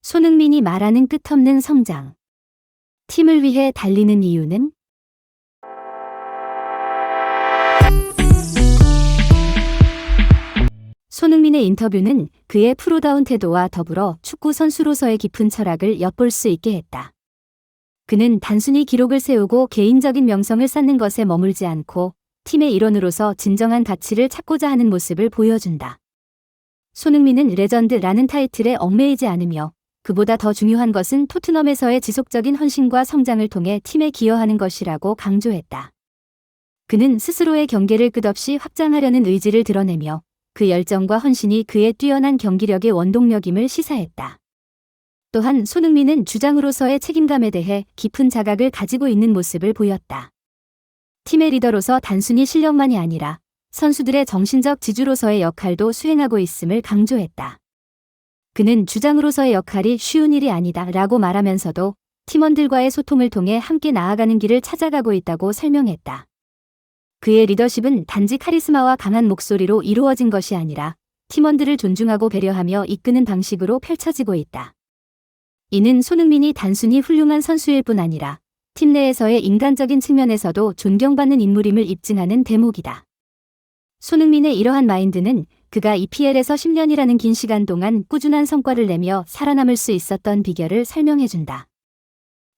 손흥민이 말하는 끝없는 성장. 팀을 위해 달리는 이유는? 손흥민의 인터뷰는 그의 프로다운 태도와 더불어 축구 선수로서의 깊은 철학을 엿볼 수 있게 했다. 그는 단순히 기록을 세우고 개인적인 명성을 쌓는 것에 머물지 않고 팀의 일원으로서 진정한 가치를 찾고자 하는 모습을 보여준다. 손흥민은 레전드라는 타이틀에 얽매이지 않으며 그보다 더 중요한 것은 토트넘에서의 지속적인 헌신과 성장을 통해 팀에 기여하는 것이라고 강조했다. 그는 스스로의 경계를 끝없이 확장하려는 의지를 드러내며 그 열정과 헌신이 그의 뛰어난 경기력의 원동력임을 시사했다. 또한 손흥민은 주장으로서의 책임감에 대해 깊은 자각을 가지고 있는 모습을 보였다. 팀의 리더로서 단순히 실력만이 아니라 선수들의 정신적 지주로서의 역할도 수행하고 있음을 강조했다. 그는 주장으로서의 역할이 쉬운 일이 아니다라고 말하면서도 팀원들과의 소통을 통해 함께 나아가는 길을 찾아가고 있다고 설명했다. 그의 리더십은 단지 카리스마와 강한 목소리로 이루어진 것이 아니라 팀원들을 존중하고 배려하며 이끄는 방식으로 펼쳐지고 있다. 이는 손흥민이 단순히 훌륭한 선수일 뿐 아니라 팀 내에서의 인간적인 측면에서도 존경받는 인물임을 입증하는 대목이다. 손흥민의 이러한 마인드는 그가 EPL에서 10년이라는 긴 시간 동안 꾸준한 성과를 내며 살아남을 수 있었던 비결을 설명해준다.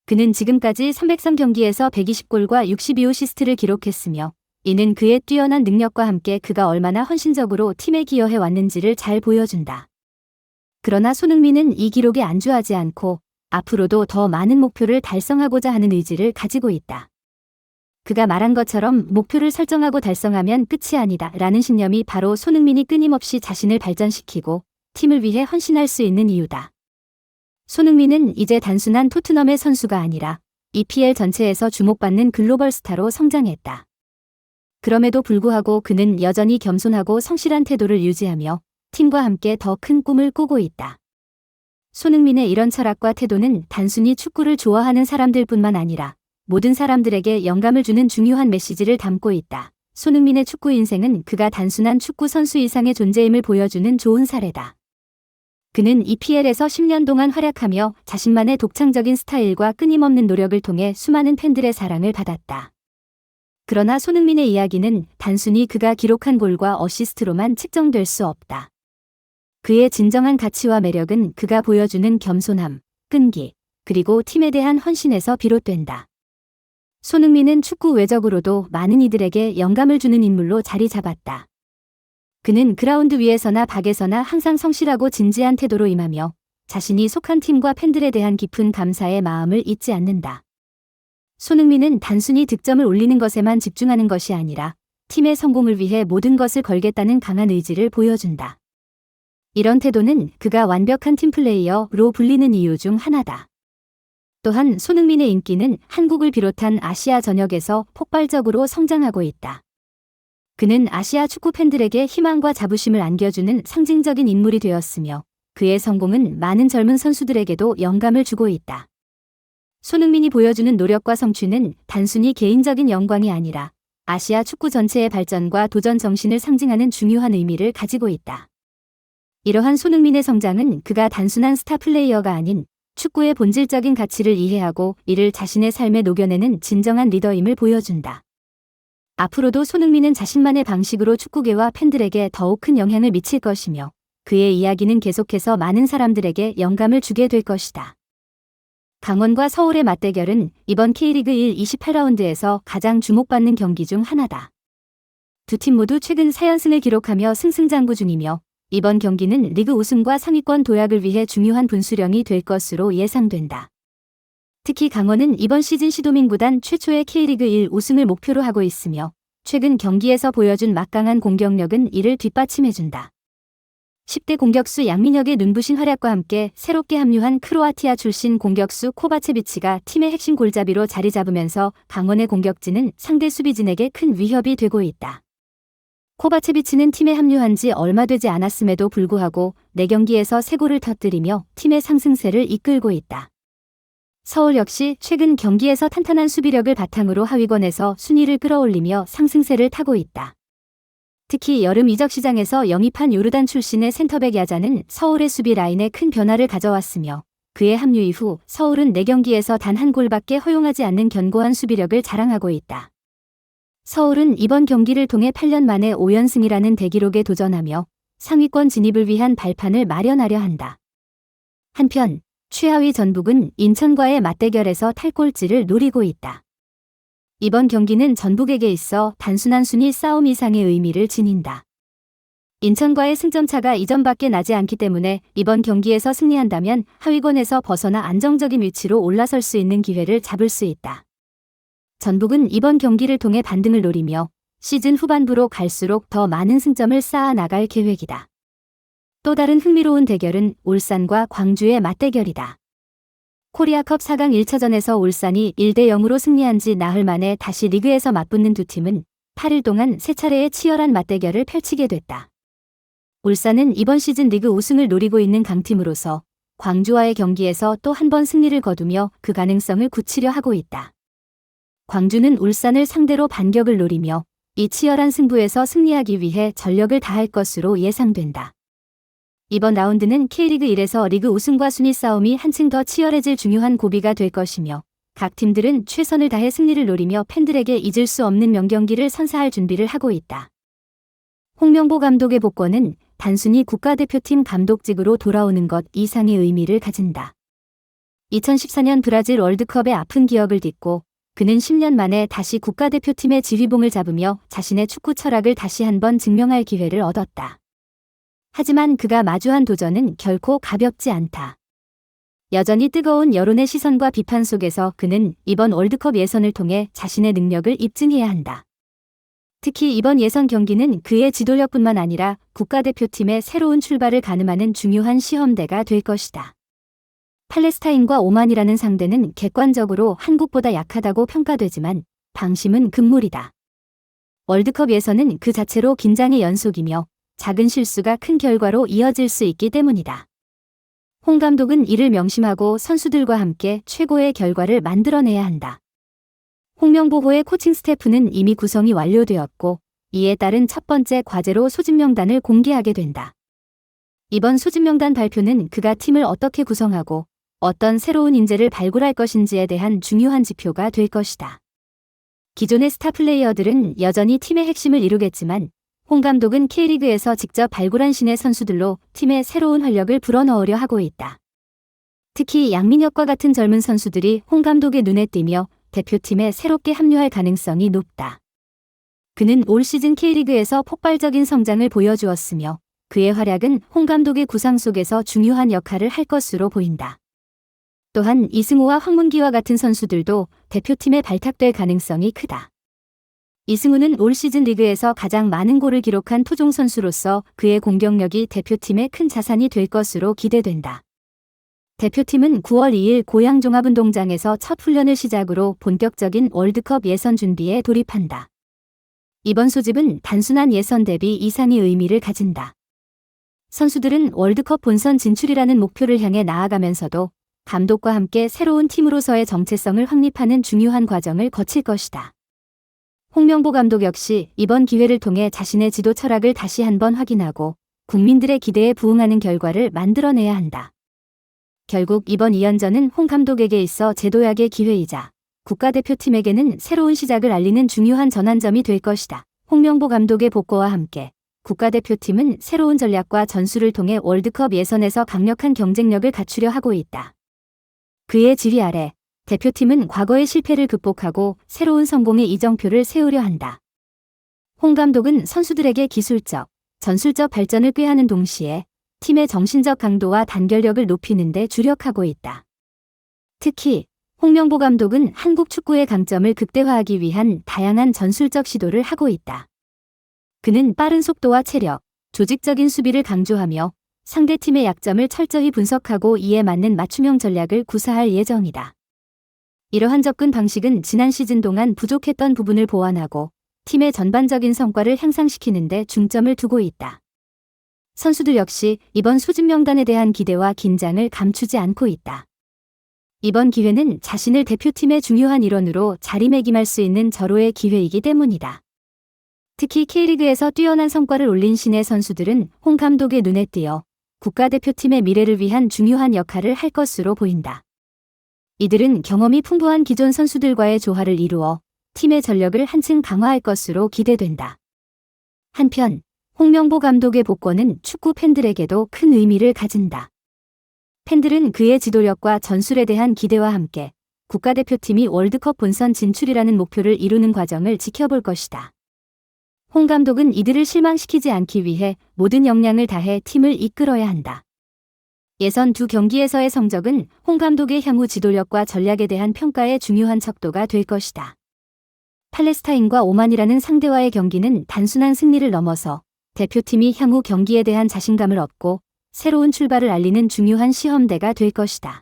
그는 지금까지 303경기에서 120골과 62어시스트를 기록했으며 이는 그의 뛰어난 능력과 함께 그가 얼마나 헌신적으로 팀에 기여해 왔는지를 잘 보여준다. 그러나 손흥민은 이 기록에 안주하지 않고 앞으로도 더 많은 목표를 달성하고자 하는 의지를 가지고 있다. 그가 말한 것처럼 목표를 설정하고 달성하면 끝이 아니다 라는 신념이 바로 손흥민이 끊임없이 자신을 발전시키고 팀을 위해 헌신할 수 있는 이유다. 손흥민은 이제 단순한 토트넘의 선수가 아니라 EPL 전체에서 주목받는 글로벌 스타로 성장했다. 그럼에도 불구하고 그는 여전히 겸손하고 성실한 태도를 유지하며 팀과 함께 더 큰 꿈을 꾸고 있다. 손흥민의 이런 철학과 태도는 단순히 축구를 좋아하는 사람들뿐만 아니라 모든 사람들에게 영감을 주는 중요한 메시지를 담고 있다. 손흥민의 축구 인생은 그가 단순한 축구 선수 이상의 존재임을 보여주는 좋은 사례다. 그는 EPL에서 10년 동안 활약하며 자신만의 독창적인 스타일과 끊임없는 노력을 통해 수많은 팬들의 사랑을 받았다. 그러나 손흥민의 이야기는 단순히 그가 기록한 골과 어시스트로만 측정될 수 없다. 그의 진정한 가치와 매력은 그가 보여주는 겸손함, 끈기, 그리고 팀에 대한 헌신에서 비롯된다. 손흥민은 축구 외적으로도 많은 이들에게 영감을 주는 인물로 자리 잡았다. 그는 그라운드 위에서나 밖에서나 항상 성실하고 진지한 태도로 임하며 자신이 속한 팀과 팬들에 대한 깊은 감사의 마음을 잊지 않는다. 손흥민은 단순히 득점을 올리는 것에만 집중하는 것이 아니라 팀의 성공을 위해 모든 것을 걸겠다는 강한 의지를 보여준다. 이런 태도는 그가 완벽한 팀플레이어로 불리는 이유 중 하나다. 또한 손흥민의 인기는 한국을 비롯한 아시아 전역에서 폭발적으로 성장하고 있다. 그는 아시아 축구 팬들에게 희망과 자부심을 안겨주는 상징적인 인물이 되었으며 그의 성공은 많은 젊은 선수들에게도 영감을 주고 있다. 손흥민이 보여주는 노력과 성취는 단순히 개인적인 영광이 아니라 아시아 축구 전체의 발전과 도전 정신을 상징하는 중요한 의미를 가지고 있다. 이러한 손흥민의 성장은 그가 단순한 스타 플레이어가 아닌 축구의 본질적인 가치를 이해하고 이를 자신의 삶에 녹여내는 진정한 리더임을 보여준다. 앞으로도 손흥민은 자신만의 방식으로 축구계와 팬들에게 더욱 큰 영향을 미칠 것이며 그의 이야기는 계속해서 많은 사람들에게 영감을 주게 될 것이다. 강원과 서울의 맞대결은 이번 K리그 1 28라운드에서 가장 주목받는 경기 중 하나다. 두 팀 모두 최근 4연승을 기록하며 승승장구 중이며 이번 경기는 리그 우승과 상위권 도약을 위해 중요한 분수령이 될 것으로 예상된다. 특히 강원은 이번 시즌 시도민구단 최초의 K리그 1 우승을 목표로 하고 있으며 최근 경기에서 보여준 막강한 공격력은 이를 뒷받침해준다. 10대 공격수 양민혁의 눈부신 활약과 함께 새롭게 합류한 크로아티아 출신 공격수 코바체비치가 팀의 핵심 골잡이로 자리 잡으면서 강원의 공격진은 상대 수비진에게 큰 위협이 되고 있다. 코바체비치는 팀에 합류한 지 얼마 되지 않았음에도 불구하고 4경기에서 3골을 터뜨리며 팀의 상승세를 이끌고 있다. 서울 역시 최근 경기에서 탄탄한 수비력을 바탕으로 하위권에서 순위를 끌어올리며 상승세를 타고 있다. 특히 여름 이적 시장에서 영입한 요르단 출신의 센터백 야자는 서울의 수비 라인에 큰 변화를 가져왔으며 그의 합류 이후 서울은 4경기에서 단 한 골밖에 허용하지 않는 견고한 수비력을 자랑하고 있다. 서울은 이번 경기를 통해 8년 만에 5연승이라는 대기록에 도전하며 상위권 진입을 위한 발판을 마련하려 한다. 한편 최하위 전북은 인천과의 맞대결에서 탈꼴찌를 노리고 있다. 이번 경기는 전북에게 있어 단순한 순위 싸움 이상의 의미를 지닌다. 인천과의 승점차가 이전밖에 나지 않기 때문에 이번 경기에서 승리한다면 하위권에서 벗어나 안정적인 위치로 올라설 수 있는 기회를 잡을 수 있다. 전북은 이번 경기를 통해 반등을 노리며 시즌 후반부로 갈수록 더 많은 승점을 쌓아 나갈 계획이다. 또 다른 흥미로운 대결은 울산과 광주의 맞대결이다. 코리아컵 4강 1차전에서 울산이 1대0으로 승리한 지 나흘 만에 다시 리그에서 맞붙는 두 팀은 8일 동안 3차례의 치열한 맞대결을 펼치게 됐다. 울산은 이번 시즌 리그 우승을 노리고 있는 강팀으로서 광주와의 경기에서 또 한 번 승리를 거두며 그 가능성을 굳히려 하고 있다. 광주는 울산을 상대로 반격을 노리며 이 치열한 승부에서 승리하기 위해 전력을 다할 것으로 예상된다. 이번 라운드는 K리그 1에서 리그 우승과 순위 싸움이 한층 더 치열해질 중요한 고비가 될 것이며 각 팀들은 최선을 다해 승리를 노리며 팬들에게 잊을 수 없는 명경기를 선사할 준비를 하고 있다. 홍명보 감독의 복권은 단순히 국가대표팀 감독직으로 돌아오는 것 이상의 의미를 가진다. 2014년 브라질 월드컵의 아픈 기억을 딛고 그는 10년 만에 다시 국가대표팀의 지휘봉을 잡으며 자신의 축구 철학을 다시 한번 증명할 기회를 얻었다. 하지만 그가 마주한 도전은 결코 가볍지 않다. 여전히 뜨거운 여론의 시선과 비판 속에서 그는 이번 월드컵 예선을 통해 자신의 능력을 입증해야 한다. 특히 이번 예선 경기는 그의 지도력뿐만 아니라 국가대표팀의 새로운 출발을 가늠하는 중요한 시험대가 될 것이다. 팔레스타인과 오만이라는 상대는 객관적으로 한국보다 약하다고 평가되지만 방심은 금물이다. 월드컵 예선은 그 자체로 긴장의 연속이며 작은 실수가 큰 결과로 이어질 수 있기 때문이다. 홍 감독은 이를 명심하고 선수들과 함께 최고의 결과를 만들어내야 한다. 홍명보호의 코칭 스태프는 이미 구성이 완료되었고 이에 따른 첫 번째 과제로 소집 명단을 공개하게 된다. 이번 소집 명단 발표는 그가 팀을 어떻게 구성하고 어떤 새로운 인재를 발굴할 것인지에 대한 중요한 지표가 될 것이다. 기존의 스타 플레이어들은 여전히 팀의 핵심을 이루겠지만 홍 감독은 K리그에서 직접 발굴한 신의 선수들로 팀의 새로운 활력을 불어넣으려 하고 있다. 특히 양민혁과 같은 젊은 선수들이 홍 감독의 눈에 띄며 대표팀에 새롭게 합류할 가능성이 높다. 그는 올 시즌 K리그에서 폭발적인 성장을 보여주었으며 그의 활약은 홍 감독의 구상 속에서 중요한 역할을 할 것으로 보인다. 또한 이승우와 황문기와 같은 선수들도 대표팀에 발탁될 가능성이 크다. 이승우는 올 시즌 리그에서 가장 많은 골을 기록한 토종 선수로서 그의 공격력이 대표팀의 큰 자산이 될 것으로 기대된다. 대표팀은 9월 2일 고양 종합운동장에서 첫 훈련을 시작으로 본격적인 월드컵 예선 준비에 돌입한다. 이번 소집은 단순한 예선 대비 이상의 의미를 가진다. 선수들은 월드컵 본선 진출이라는 목표를 향해 나아가면서도 감독과 함께 새로운 팀으로서의 정체성을 확립하는 중요한 과정을 거칠 것이다. 홍명보 감독 역시 이번 기회를 통해 자신의 지도 철학을 다시 한번 확인하고 국민들의 기대에 부응하는 결과를 만들어내야 한다. 결국 이번 2연전은 홍 감독에게 있어 재도약의 기회이자 국가대표팀에게는 새로운 시작을 알리는 중요한 전환점이 될 것이다. 홍명보 감독의 복고와 함께 국가대표팀은 새로운 전략과 전술을 통해 월드컵 예선에서 강력한 경쟁력을 갖추려 하고 있다. 그의 지휘 아래 대표팀은 과거의 실패를 극복하고 새로운 성공의 이정표를 세우려 한다. 홍 감독은 선수들에게 기술적, 전술적 발전을 꾀하는 동시에 팀의 정신적 강도와 단결력을 높이는 데 주력하고 있다. 특히 홍명보 감독은 한국 축구의 강점을 극대화하기 위한 다양한 전술적 시도를 하고 있다. 그는 빠른 속도와 체력, 조직적인 수비를 강조하며 상대팀의 약점을 철저히 분석하고 이에 맞는 맞춤형 전략을 구사할 예정이다. 이러한 접근 방식은 지난 시즌 동안 부족했던 부분을 보완하고 팀의 전반적인 성과를 향상시키는 데 중점을 두고 있다. 선수들 역시 이번 소집 명단에 대한 기대와 긴장을 감추지 않고 있다. 이번 기회는 자신을 대표팀의 중요한 일원으로 자리매김할 수 있는 절호의 기회이기 때문이다. 특히 K리그에서 뛰어난 성과를 올린 신의 선수들은 홍 감독의 눈에 띄어 국가대표팀의 미래를 위한 중요한 역할을 할 것으로 보인다. 이들은 경험이 풍부한 기존 선수들과의 조화를 이루어 팀의 전력을 한층 강화할 것으로 기대된다. 한편 홍명보 감독의 복권은 축구 팬들에게도 큰 의미를 가진다. 팬들은 그의 지도력과 전술에 대한 기대와 함께 국가대표팀이 월드컵 본선 진출이라는 목표를 이루는 과정을 지켜볼 것이다. 홍 감독은 이들을 실망시키지 않기 위해 모든 역량을 다해 팀을 이끌어야 한다. 예선 두 경기에서의 성적은 홍 감독의 향후 지도력과 전략에 대한 평가의 중요한 척도가 될 것이다. 팔레스타인과 오만이라는 상대와의 경기는 단순한 승리를 넘어서 대표팀이 향후 경기에 대한 자신감을 얻고 새로운 출발을 알리는 중요한 시험대가 될 것이다.